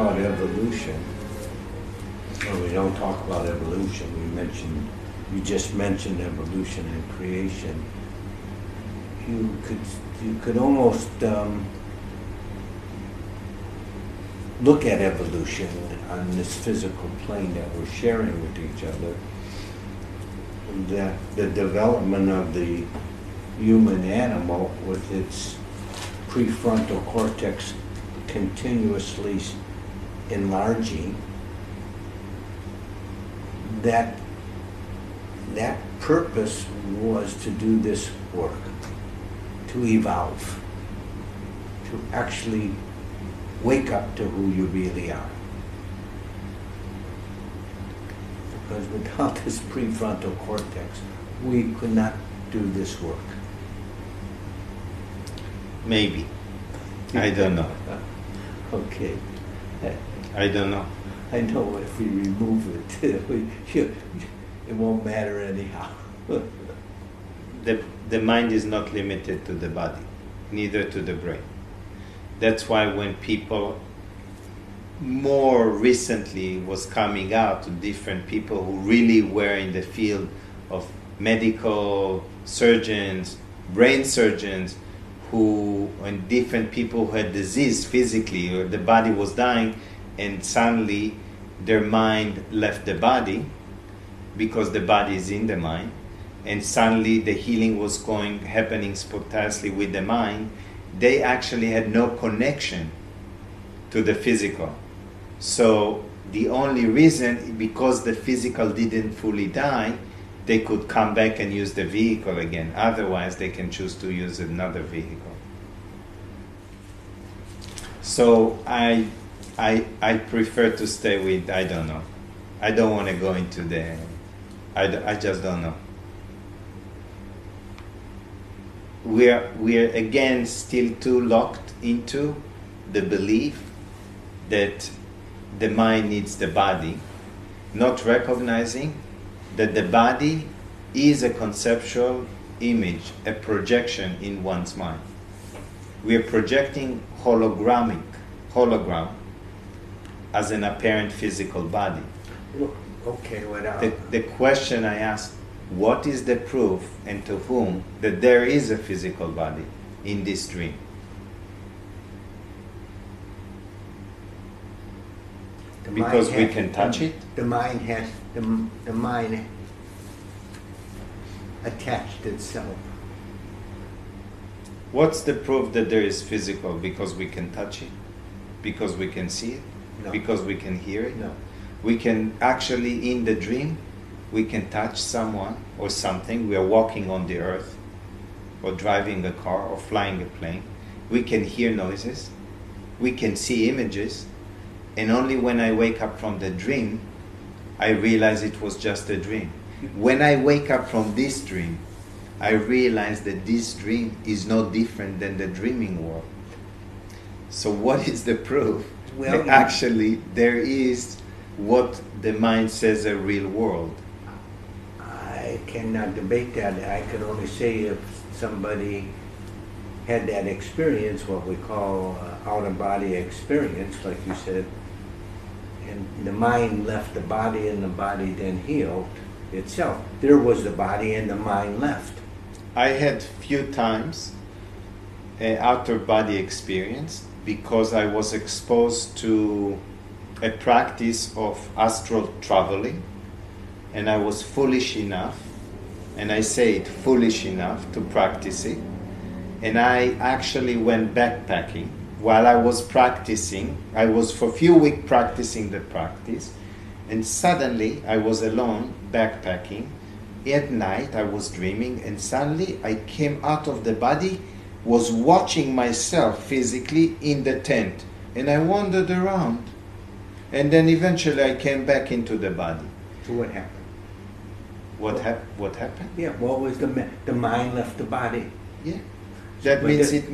about evolution, or we don't talk about evolution, you just mentioned evolution and creation. You could almost look at evolution on this physical plane that we're sharing with each other. That the development of the human animal with its prefrontal cortex continuously enlarging, that purpose was to do this work, to evolve, to actually wake up to who you really are. Because without this prefrontal cortex, we could not do this work. Maybe. I don't know. Okay. I don't know. I know if we remove it, it won't matter anyhow. The mind is not limited to the body, neither to the brain. That's why when people more recently was coming out to different people who really were in the field of medical surgeons, brain surgeons, and different people who had disease physically, or the body was dying, and suddenly their mind left the body, because the body is in the mind, and suddenly the healing was happening spontaneously with the mind. They actually had no connection to the physical. So the only reason, because the physical didn't fully die, they could come back and use the vehicle again. Otherwise, they can choose to use another vehicle. So I prefer to stay with, I don't know. I don't want to go into I just don't know. We're again still too locked into the belief that the mind needs the body, not recognizing that the body is a conceptual image, a projection in one's mind. We are projecting hologram as an apparent physical body. Okay, the question I asked, what is the proof, and to whom, that there is a physical body in this dream? Because we can touch it? The mind has, the mind attached itself. What's the proof that there is physical? Because we can touch it? Because we can see it? No. Because we can hear it? No. We can actually, in the dream, we can touch someone or something. We are walking on the earth, or driving a car, or flying a plane. We can hear noises. We can see images. And only when I wake up from the dream, I realize it was just a dream. When I wake up from this dream, I realize that this dream is no different than the dreaming world. So what is the proof that actually there is what the mind says a real world? I cannot debate that. I can only say if somebody had that experience, what we call out-of-body experience, like you said, and the mind left the body and the body then healed itself. There was the body and the mind left. I had few times out-of-body experience because I was exposed to a practice of astral traveling, and I was foolish enough, and I say it, foolish enough to practice it. And I actually went backpacking. While I was practicing, I was for a few weeks practicing the practice, and suddenly I was alone backpacking. At night I was dreaming, and suddenly I came out of the body, was watching myself physically in the tent, and I wandered around. And then eventually I came back into the body. So what happened? What happened? Yeah, what was the mind left the body? Yeah. That means it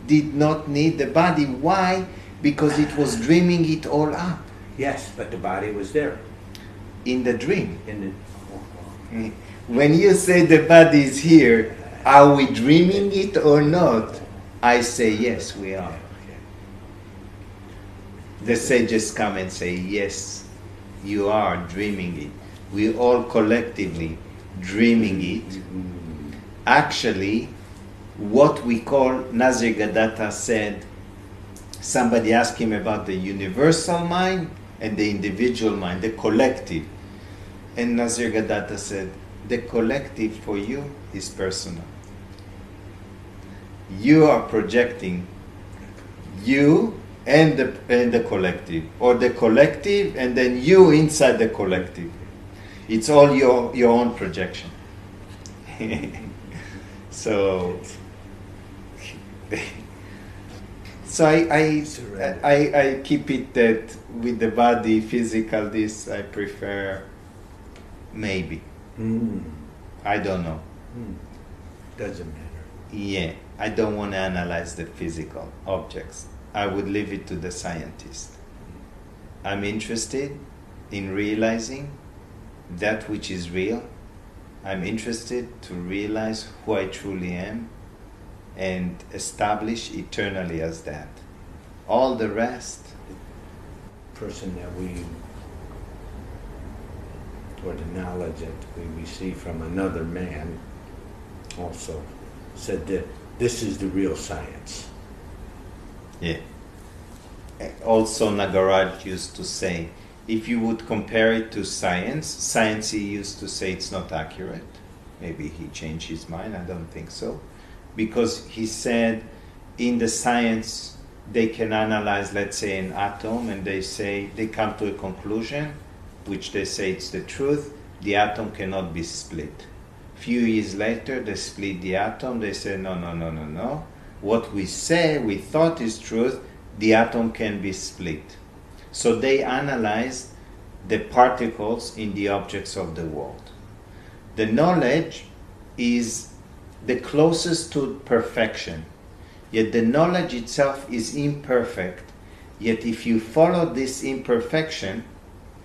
did not need the body. Why? Because it was dreaming it all up. Yes, but the body was there. In the dream. When you say the body is here, are we dreaming it or not? I say yes, we are. The sages come and say, yes, you are dreaming it. We all collectively dreaming it. Actually, what we call, Nazir Gadata said, somebody asked him about the universal mind and the individual mind, the collective. And Nazir Gadata said, the collective for you is personal. You are projecting you and the collective, or the collective and then you inside the collective. It's all your own projection. So I keep it that with the body, physical, this I prefer maybe. I don't know. Doesn't matter. Yeah, I don't want to analyze the physical objects. I would leave it to the scientist. I'm interested in realizing that which is real. I'm interested to realize who I truly am and establish eternally as that. All the rest. Person that or the knowledge that we receive from another man also said that this is the real science. Yeah. Also Nagaraj used to say, if you would compare it to science he used to say it's not accurate. Maybe he changed his mind, I don't think so. Because he said in the science they can analyze, let's say, an atom, and they come to a conclusion, which they say it's the truth, the atom cannot be split. Few years later they split the atom, they say no. What we thought is truth, the atom can be split. So they analyze the particles in the objects of the world. The knowledge is the closest to perfection, yet the knowledge itself is imperfect. Yet if you follow this imperfection,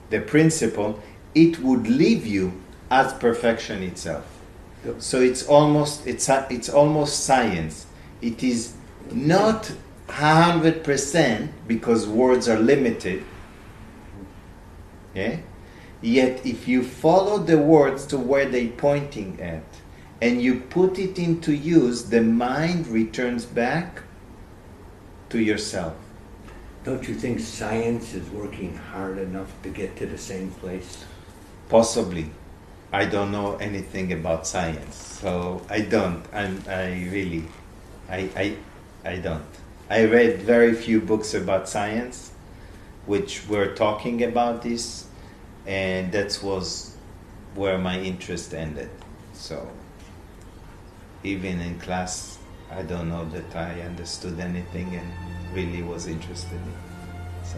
the principle, it would leave you as perfection itself. Yep. So it's almost science. It is not 100% because words are limited. Yeah? Yet if you follow the words to where they're pointing at and you put it into use, the mind returns back to yourself. Don't you think science is working hard enough to get to the same place? Possibly. I don't know anything about science, so I don't. I don't. I read very few books about science, which were talking about this, and that was where my interest ended. So, even in class, I don't know that I understood anything and really was interested in it. So.